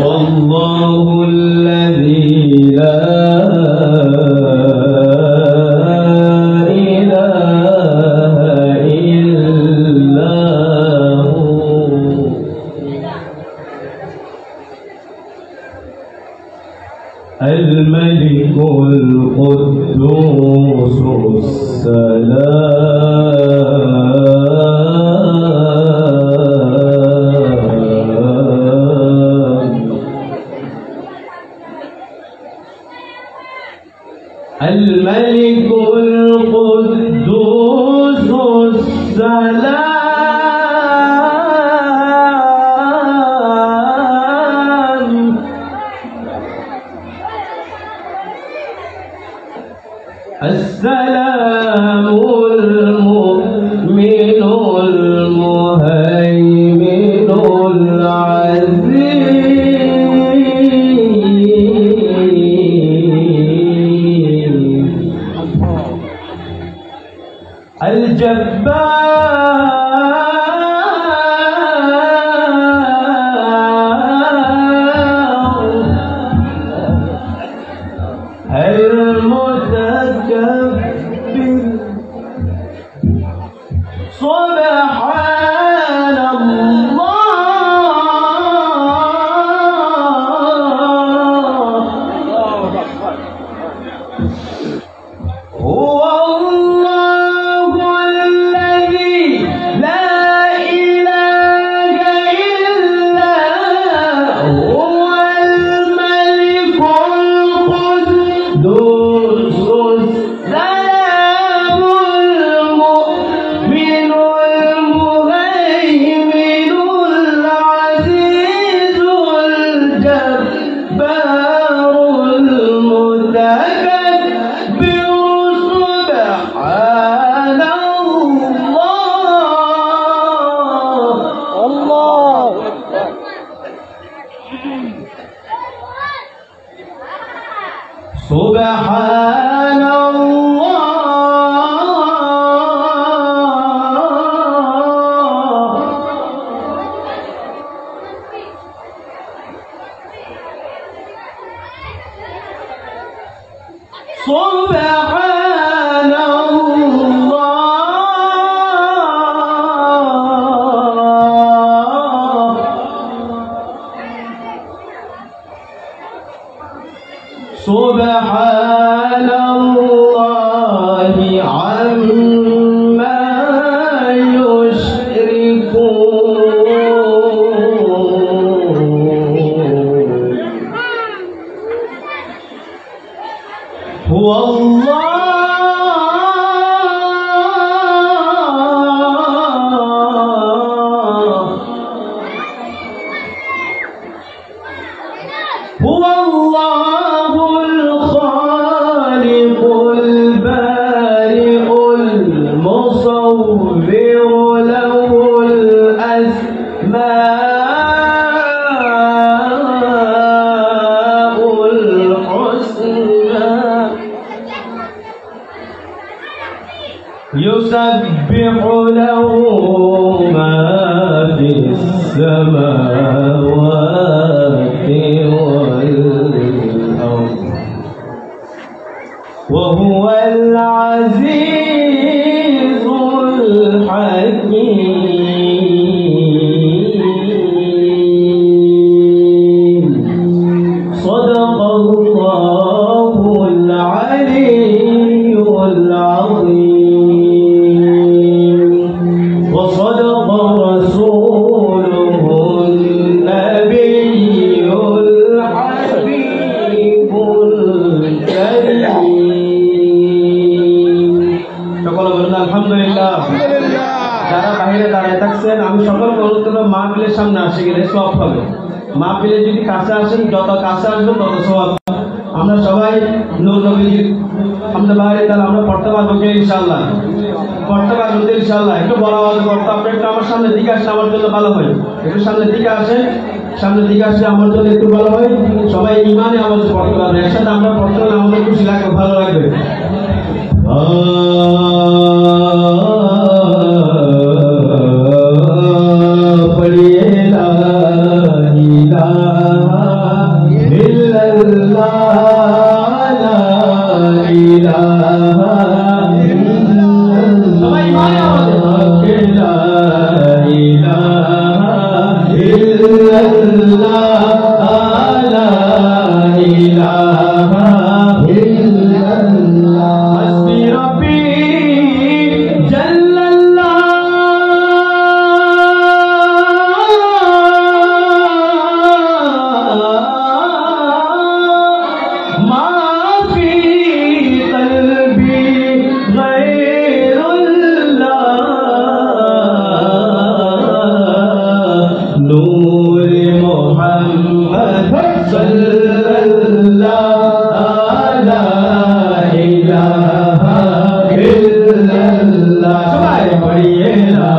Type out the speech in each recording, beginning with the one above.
والله الذي لا إله إلا هو الملك القدوس الملك القدوس السلام السلام المؤمن المهيمن العزيز المتكبر سبحان الله هو الله الذي لا إله إلا هو الملك القدوس السلام المؤمن المهيمن العزيز الجبار المتكبر سبحان الله سبحان سبحان الله سبحان الله عما يشركون هو الله هو الله الخالق البارئ المصور له الأسماء الحسنى يسبح له ما في السماوات والأرض وهو العزيز الحكيم صدق الله العلي العظيم وصدق رسوله থাকছেন আমি সকলকে অনুরোধ করবো মাহফিলের সামনে আসে গেলে সওয়াব হবে। মাহফিলে যদি কাছে আসেন যত কাছে আসবেন তত সওয়াব। আমরা সবাই নূর নবীর আমাদের বাইরে তাহলে আমরা পড়তে পারবো কি ইনশাআল্লাহ? পড়তে পারবেন তো ইনশাআল্লাহ? একটু বড় আওয়াজ করতে আপনি একটু আমার সামনের দিকে আসলে আমার জন্য ভালো হয়। একটু সামনের দিকে আসেন, সামনের দিকে আসলে আমার জন্য একটু ভালো হয়। সবাই ইমানে আওয়াজ পড়তে পারবে, একসাথে আমরা পড়তে হলে আমাদের খুশি লাগবে, ভালো লাগবে। পড়িয়ে লা ইলাহা ইল্লাল্লাহ লা ইলাহা ইল্লাল্লাহ সবাই ইমানে আওয়াজ লা ইলাহা ইল্লাল্লাহ লা ইলাহা ইল্লাল্লাহ হাসবি রাব্বি জাল্লাল্লাহ মা ফি কলবি গায়রুল্লাহ নূর মুহাম্মদ সাল্লাল্লাহু লা ইলাহা ইল্লাল্লাহ সবাই পড়িয়ে লা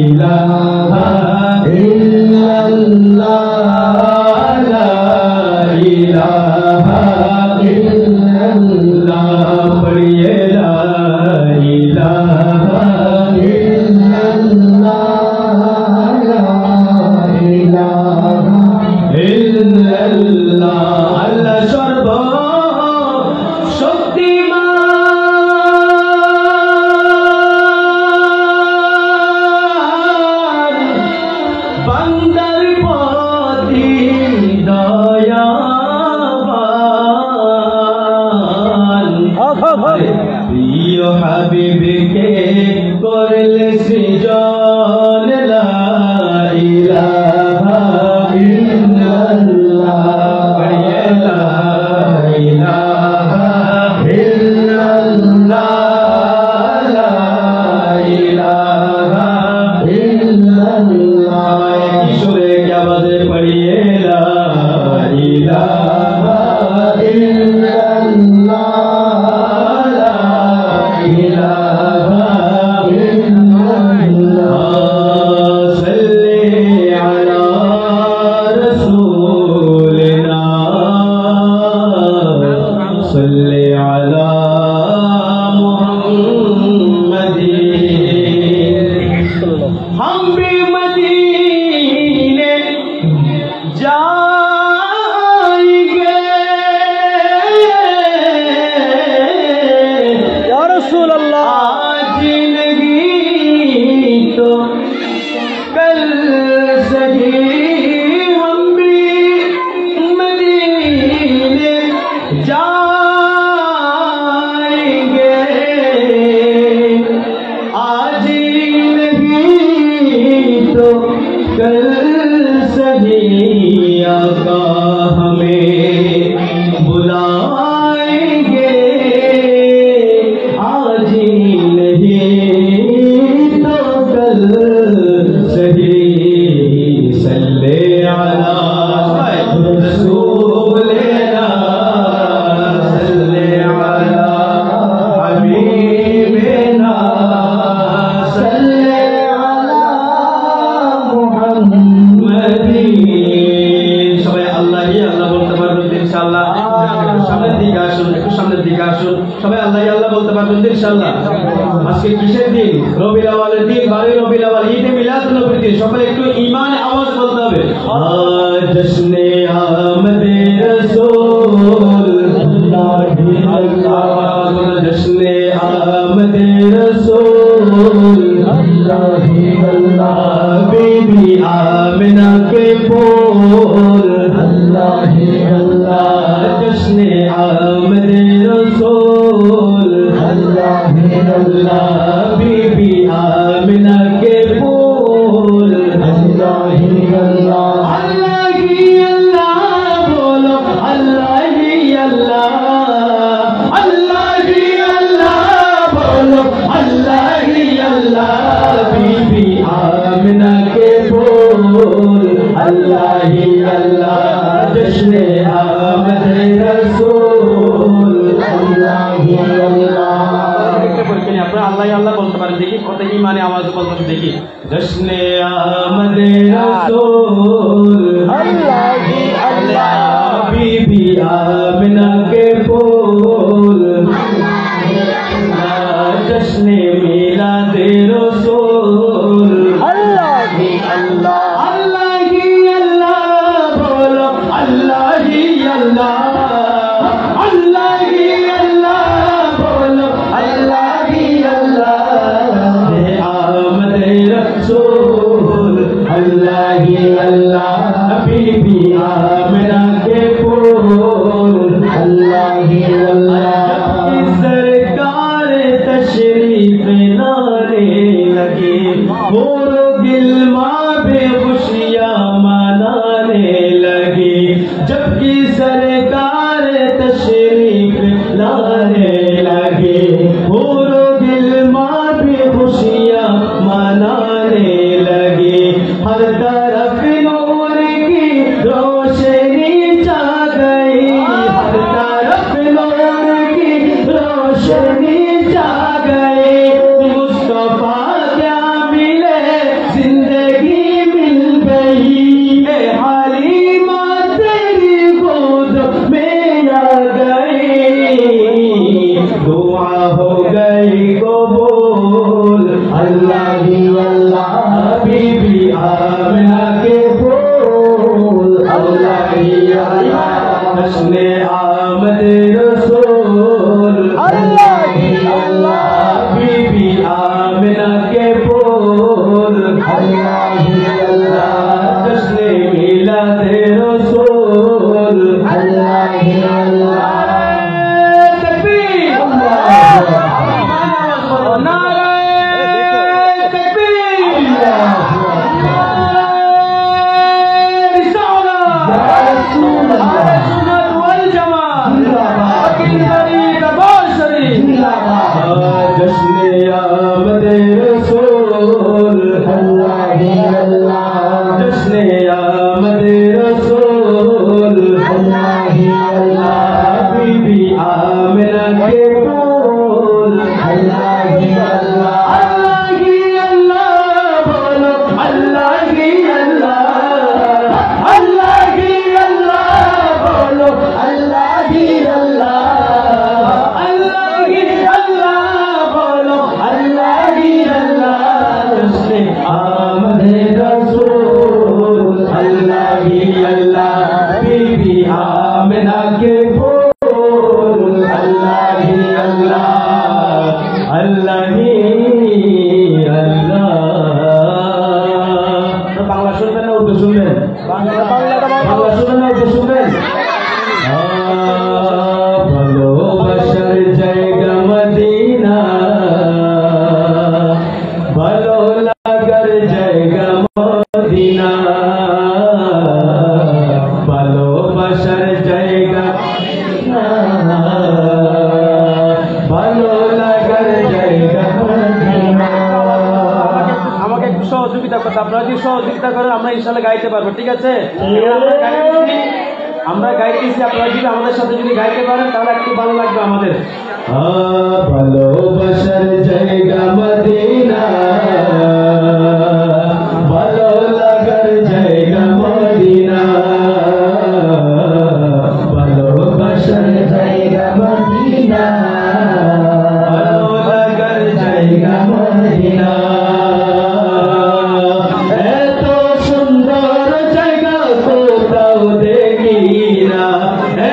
ইলাহা ইল্লাল্লাহ লা ইলাহা ইল্লাল্লাহ পড়িয়ে লা ইলাহা ইল্লাল্লাহ লা ইলাহা ইল্লাল্লাহ আল্লাহ সর্ব শক্তিমান বান্দার প্রতি দয়াবান প্রিয় হাবিবকে করলে সৃজন লা ইলাহা ইল্লাল্লাহ পড়িয়ে লা ইলাহা ইল্লাল্লাহ লা ইলাহা ইল্লাল্লাহ কিশোরে কি আওয়াজে পড়িয়ে লা ইলাহা ইল্লাল্লাহ লা ইলাহা ইল্লাল্লাহ সাল্লি আলা রাসূলিনা সাল্লি আলা মুহাম্মাদিন हम भी मदीने जाएंगे या रसूल अल्लाह आज नहीं तो कल सही हम भी मदीने जाएंगे आज नहीं तो कल सही आका हमें बुलाएंगे आज नहीं तो कल सही सल्ले अला रसूलिना सल्ले अला हबीबिना सल्ले अला মুহাম্মাদিন সবাই আল্লাহ আল্লাহ বলতে পারবেন ইনশাআল্লাহ। সামনের দিকে আসুন, একটু সামনের দিকে আসুন, সবাই আল্লাহ আল্লাহ বলতে পারবেন ইনশাআল্লাহ। আজকে কিসের দিন? রবিউল আউয়ালের দিন, 12 রবিউল আউয়াল, ঈদে মিলাদ নবীর দিন। সকলে একটু ঈমানে আওয়াজ বলতে হবে আজ জশ্নে আমদে রাসূল আল্লাহ আল্লাহ জশ্নে আমদে রাসূল अल्लाह अल्लाह बीबी आमिना के फूल अल्लाह अल्लाह जश्ने आमदे रसूल अल्लाह अल्लाह बीबी आमिना के फूल अल्लाह अल्लाह अल्लाह की जश्न आमद रसूल अल्लाह ही अल्लाह बीबी आमिना के फूल जश्न मिलाद रसूल अल्लाह ही अल्लाह अल्लाह ही अल्लाह बोलो अल्लाह ही अल्लाह अल्लाह ही अल्लाह बोलो अल्लाह ही अल्लाह आमद रसूल अल्लाह ही अल्लाह बीबी आमिना के फूल अल्लाह ही अल्लाह सरकार तशरीफ लाने लगे मोरो गिलमा पे खुशियाँ मनाने लगे जबकि सरकार तशरीफ लाने लगे मोरो गिलमा पे खुशियाँ मनाने लगे हर तरफ नूर की रोशनी छा गई हर तरफ नूर की रोशनी छा गई मुस्तफा क्या मिले जिंदगी मिल गई हालिमा तेरी गोद में आ गई दुआ हो गई कबूल अल्लाह ही अल्लाह बीबी आमिना के फूल अल्लाह ही अल्लाह जश्न आमद रसूल अल्लाह ही अल्लाह बीबी आमिना के फूल अल्लाह ही अल्लाह जश्न मिलाद रसूल अल्लाह ही अल्लाह तकबीर नारे तकबीर जश्न आमद रसूल अल्लाह ही अल्लाह जश्न आमद रसूल अल्लाह ही अल्लाह बीबी आमिना के फूल अल्लाह ही अल्लाह अल्लाह ही अल्लाह बोलो अल्लाह ही अल्लाह अल्लाह ही अल्लाह बोलो अल्लाह ही अल्लाह अल्लाह ही अल्लाह बोलो अल्लाह ही अल्लाह जश्न आमद रसूल अल्लाह ही अल्लाह बीबी आमिना के फूल अल्लाह ही अल्लाह अल्लाह ही अल्लाह बांग्ला শুনবেন না উর্দু শুনবেন বাংলা শুনবেন না উর্দু শুনবেন ভালোবাসার জায়গা মদিনা ভালো লাগার জায়গা মদিনা ভালোবাসার জায়গা ভালো লাগার জায়গা মদিনা আমাকে একটু সহযোগিতা করতে আপনারা যদি সহযোগিতা করেন আমরা ইনশাআল্লাহ গাইতে পারবো ঠিক আছে আমরা গাইতেছি আপনারা যদি আমাদের সাথে যদি গাইতে পারেন তাহলে একটু ভালো লাগবে আমাদের ভালোবাসার জায়গা মদিনা ভালো লাগার জায়গা মদিনা ভালোবাসার জায়গা মদিনা ভালো লাগার জায়গা মদিনা এত সুন্দর জায়গা কোথাও দেখি না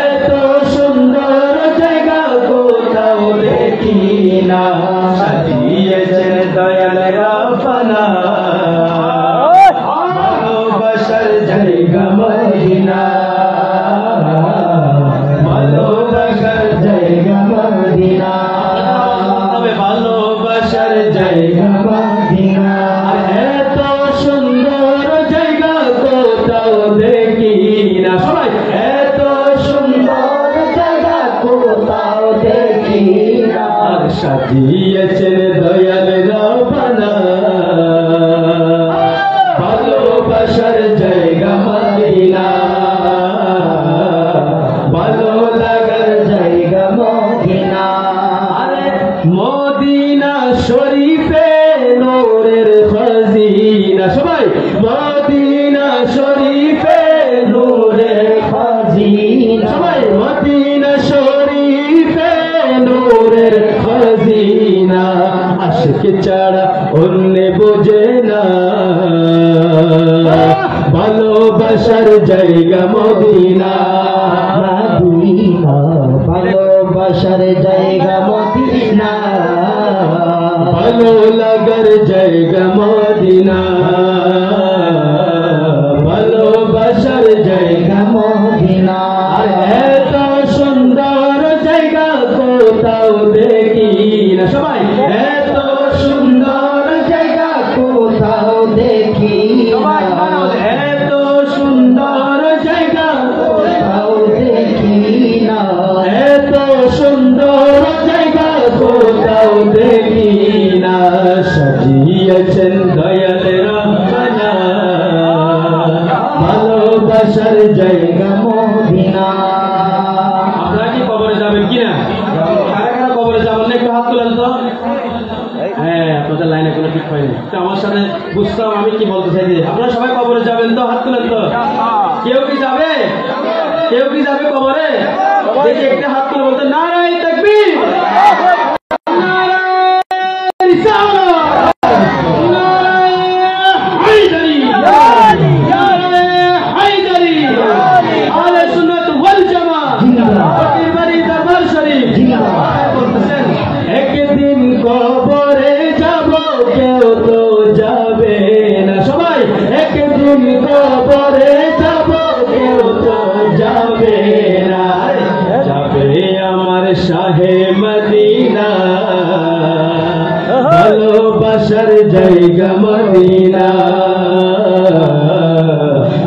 এত সুন্দর জায়গা কোথাও দেখি না সাজিয়েছেন দয়াল রাব্বানা সবাই মদিনা শরীফে নূরের খাজিনা, সবাই মদিনা শরীফে নূরের খাজিনা, আশিক ছাড়া অন্য বোঝে না, ভালোবাসার জায়গা মদিনা, মদিনা ভালোবাসার জায়গা মদিনা, ভালো লাগার জায়গা মদিনা, ভালোবাসার জায়গা মদিনা, এত সুন্দর জায়গা কোথাও দেখি না, সবাই এত সুন্দর জায়গা কোথাও দেখি না, এত সুন্দর জায়গা কোথাও দেখি না, এত সুন্দর জায়গা কোথাও দেখি না, সাজিয়েছেন দয়াল রব্বানা ভালোবাসার জায়গা মদিনা। আপনারা কি কবরে যাবেন কিনা? কারা কারা কবরে যাবেন না একটু হাত তুলেন তো। হ্যাঁ, আপনাদের লাইনে কোনো ঠিক হয়নি, আমার সাথে বুঝতাম আমি কি বলতে চাই। আপনারা সবাই কবরে যাবেন তো, হাত তুলেন তো। কেউ কি যাবে? কেউ কি যাবে কবরে? দেখি একটা হাত তুলে বলতে নারায়ে তাকবীর, নারায়ে রিসালাত, নারায়ে হায়দারি, নারায়ে হায়দারি, আহলে সুন্নাত ওয়াল জামাত প্রতিবারই দরবার শরীফ বলতেছেন একদিন কবরে যাব কেউ তো যাবে না, সবাই একদিন কবরে যাব কেউ তো যাবে না, যাবে আমার শাহে মদিনা ভালোবাসার জায়গা মদিনা,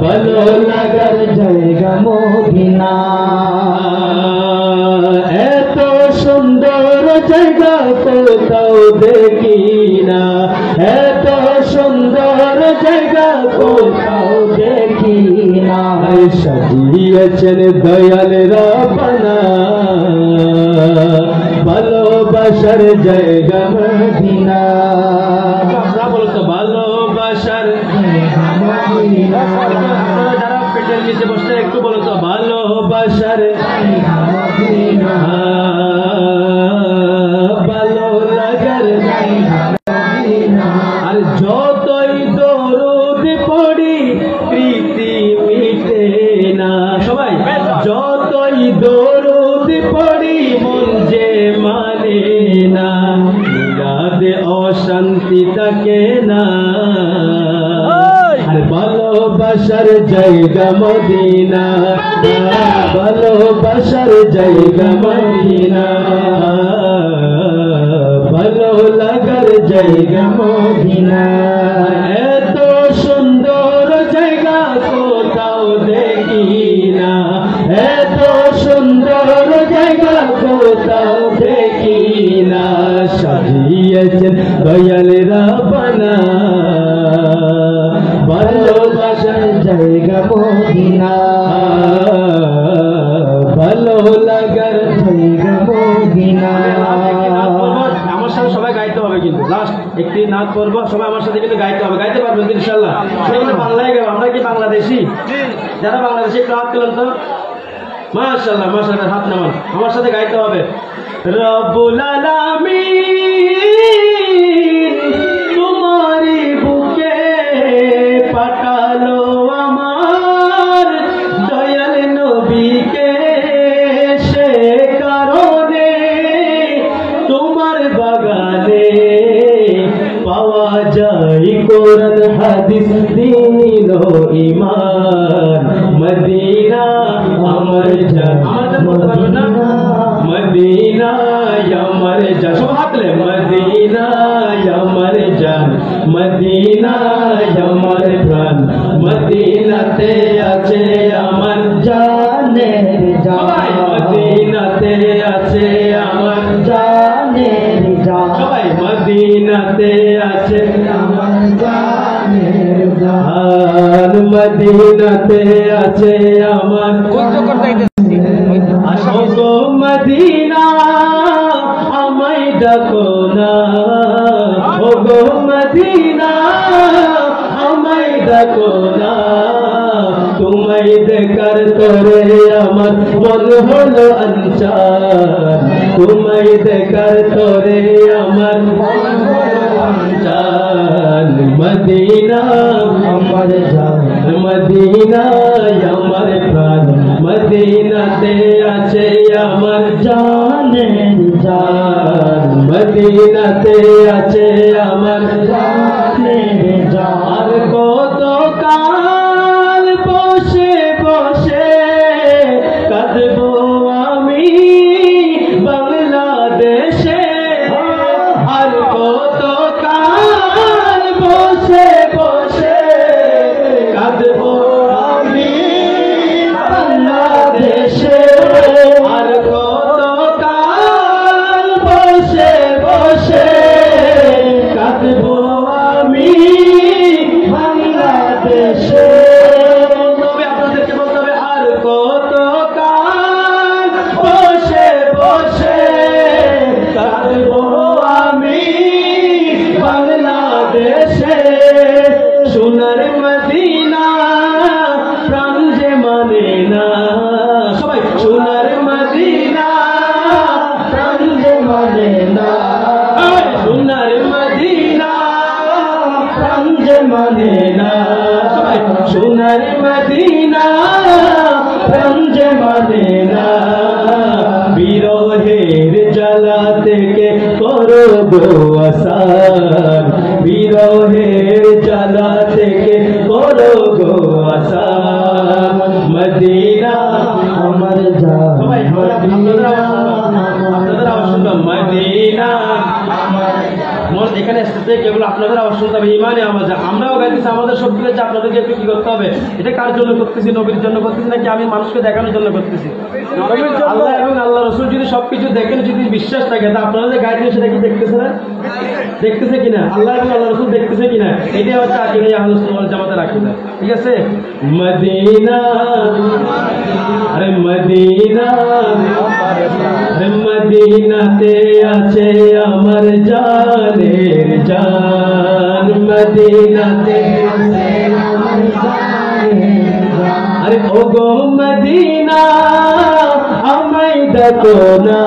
ভালো লাগার জায়গা মদিনা, এত সুন্দর জায়গা কোথাও দেখি না, এত সুন্দর জায়গা কোথাও দেখি না, সাজিয়েছেন দয়াল রব্বানা ভালোবাসার জায়গা মদিনা। আমরা বলতো ভালোবাসার জায়গা মদিনা, যারা পেটের নিচে বসে একটু বলতো ভালোবাসার জায়গা মদিনা, ভালো লাগার জায়গা মদিনা, আর যতই দরুদ পড়ি প্রীতি মিটে না, সবাই যতই দরুদ পড়ি মন যে মানে না, মিলাদে অশান্তি থাকে না, আর ভালোবাসার জায়গা মদিনা, ভালোবাসার জায়গা মদিনা, ভালো লাগার জায়গা মদিনা, এত সুন্দর জায়গা কোথাও দেখি না, এত সুন্দর জায়গা কোথাও দেখি না, সাজিয়েছেন দয়াল রব্বানা ভালোবাসার জায়গা মদিনা, ভালো লাগার জায়গা মদিনা। আমার সাথে সবাই গাইতে হবে কিন্তু, লাস্ট একটি নাচ করবো, সবাই আমার সাথে কিন্তু গাইতে হবে। গাইতে পারবেন ইনশাআল্লাহ? সেখানে বাংলায় গেল, আমরা কি বাংলাদেশি? যারা বাংলাদেশি একটু হাত তুলেন তো। মাশাআল্লাহ মাশাআল্লাহ, হাত নামান, আমার সাথে গাইতে হবে। রব্বুল আলামিন তোমারি বুকে পাঠালো আমার দয়াল নবীকে, সে কারণে তোমার বাগানে পাওয়া যায় কোরআন হাদিস দিন ও ঈমান, মদিনা আমার জান, মদিনা আমার জান, সব হাত লে, মদিনা আমার জান, মদিনা আমার প্রাণ, মদিনাতে আছে আমার জানের জান, মদিনাতে আছে আমার জানের জান, সবাই মদিনাতে আছে আমার জানের জান, মদিনাতে আছে আমার আসো মদিনা আমায় ডাকো না, ওগো মদিনা থাকো না তোমায় দেখার তরে আমার মন হলো অঞ্চল তোমায় দেখার তরে আমার মন হলো অঞ্চল মদিনা আমার জান মদিনা আমার প্রাণ মদিনাতে আছে আমার জানের জান মদিনাতে আছে আমার জানের জান কত কাল বসে বসে কাঁদবো আমি বাংলাদেশে আর কত কাল বসে বসে কাঁদবো আমি বাংলাদেশে আর কত কাল বসে বসে কাঁদবো আমি বাংলাদেশে তবে আপনাদেরকে বলতে হবে আর কত কাল বসে বসে কাঁদবো আমি বাংলাদেশে সোনার মদিনা প্রাণ যে মানে না সবাই সোনার মদিনা প্রাণ যে মানে না সোনার মদিনা প্রাণ যে মানে না সবাই সোনার মদিনা প্রাণ যে মানে না বিরহের জ্বালা থেকে করো গো আসার বিরহের জ্বালা থেকে করো গো আসার মদিনা আমার জান মদিনা আপনাদের আওয়াজ শুনবেন মদিনা আমার এখানে আসতে কেবল আপনাদের আওয়াজ শুনতে হবে ইমানে আওয়াজ আমরাও গাইতেছি আমাদের শক্তি হচ্ছে আপনাদেরকে একটু কি করতে হবে এটা কার জন্য করতেছি নবীর জন্য করতেছি নাকি আমি মানুষকে দেখানোর জন্য করতেছি আল্লাহ এবং আল্লাহ রসুল যদি সবকিছু দেখেন যদি বিশ্বাস থাকে তা আপনারা যে গাইতেন সেটা কি দেখতেছে না দেখতেছে কিনা আল্লাহ এবং আল্লাহ রসুল দেখতেছে কিনা এটাই হচ্ছে আকিদা আহলুস সুন্নাহ ওয়াল জামাতের আকিদা ঠিক আছে মদিনা আরে মদিনা আরে মদিনাতে আছে আমার জানের জান মদিনাতে আছে আমার জানের জান আরে ও গো মদিনা আমায় দেখো না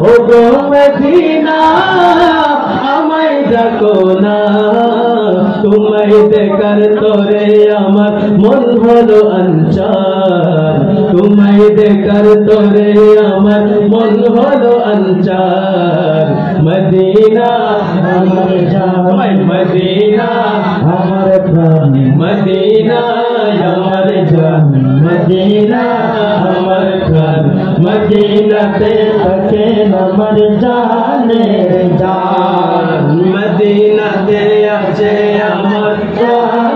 ও গো মদিনা আমায় দেখো না তোমায় দেখার তরে আমার মন হলো অঞ্চল তোমায় দেখার তরে আমার মন হলো অঞ্চল মদিনা আমার জান মদিনা আমার প্রাণ মদিনা আমার জান মদিনা আমার প্রাণ মদিনাতে থাকে আমার জানের জান মদিনাতে আছে আমার জান